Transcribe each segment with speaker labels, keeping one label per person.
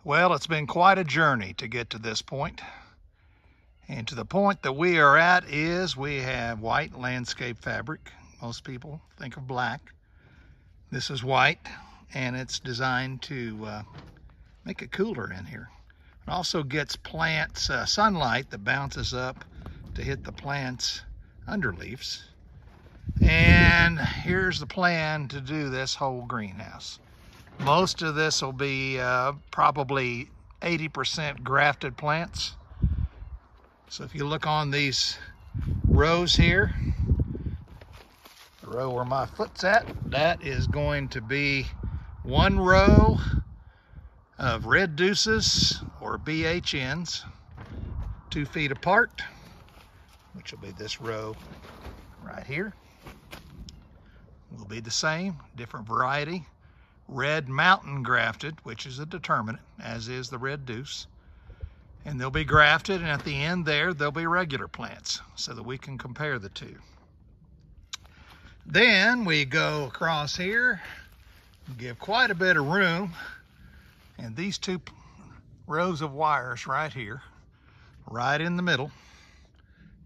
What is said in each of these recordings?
Speaker 1: Well, it's been quite a journey to get to this point. And to the point that we are at is we have white landscape fabric. Most people think of black. This is white, and it's designed to make it cooler in here. It also gets plants sunlight that bounces up to hit the plants' underleaves. And here's the plan to do this whole greenhouse. Most of this will be probably 80% grafted plants. So if you look on these rows here, the row where my foot's at, that is going to be one row of red deuces or BHNs, 2 feet apart, which will be this row right here. Will be the same, different variety. Red mountain grafted, which is a determinate, as is the red deuce. And they'll be grafted, and at the end there, there'll be regular plants so that we can compare the two. Then we go across here, give quite a bit of room, and these 2 rows of wires right here, right in the middle,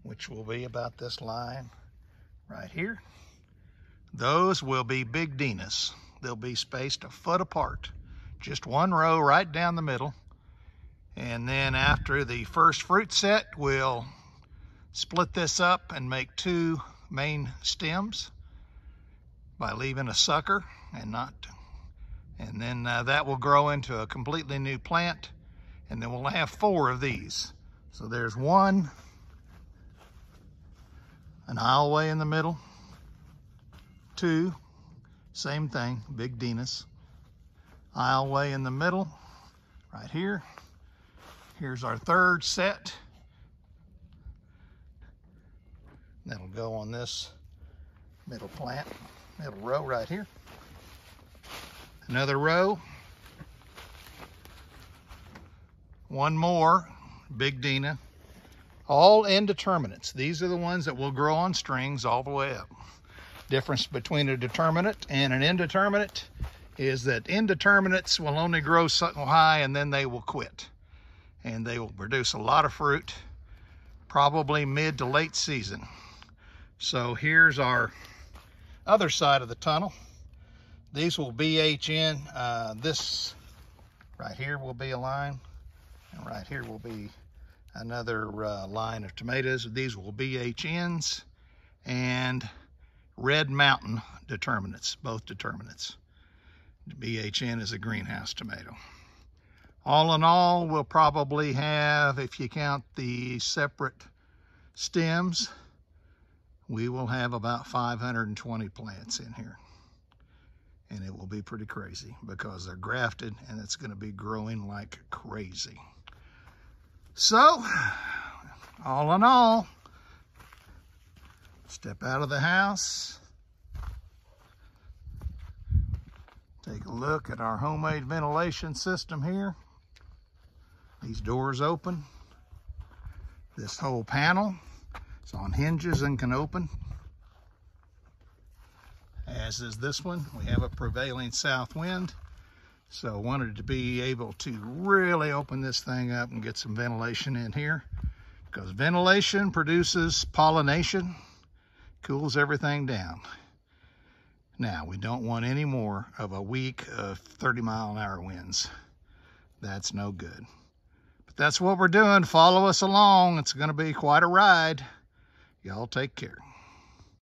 Speaker 1: which will be about this line right here. Those will be big Dinas. They'll be spaced a foot apart, just one row right down the middle. And then after the first fruit set, we'll split this up and make 2 main stems by leaving a sucker and then that will grow into a completely new plant, and then we'll have 4 of these. So there's 1, an aisleway in the middle, 2, same thing, big Dinas, aisleway in the middle, right here. Here's our 3rd set. That'll go on this middle plant, middle row right here. Another row. 1 more, big Dina. All indeterminates. These are the ones that will grow on strings all the way up. Difference between a determinate and an indeterminate is that indeterminates will only grow so high and then they will quit. And they will produce a lot of fruit, probably mid to late season. So here's our other side of the tunnel. These will BHN. This right here will be a line, and right here will be another line of tomatoes. These will BHNs and Red Mountain determinates, both determinates. BHN is a greenhouse tomato. All in all, we'll probably have, if you count the separate stems, we will have about 520 plants in here. And it will be pretty crazy because they're grafted and it's going to be growing like crazy. So, all in all, step out of the house, take a look at our homemade ventilation system here. These doors open. This whole panel is on hinges and can open. As is this one. We have a prevailing south wind, so I wanted to be able to really open this thing up and get some ventilation in here, because ventilation produces pollination, cools everything down. Now, we don't want any more of a week of 30-mile-an-hour winds. That's no good. But that's what we're doing. Follow us along. It's going to be quite a ride. Y'all take care.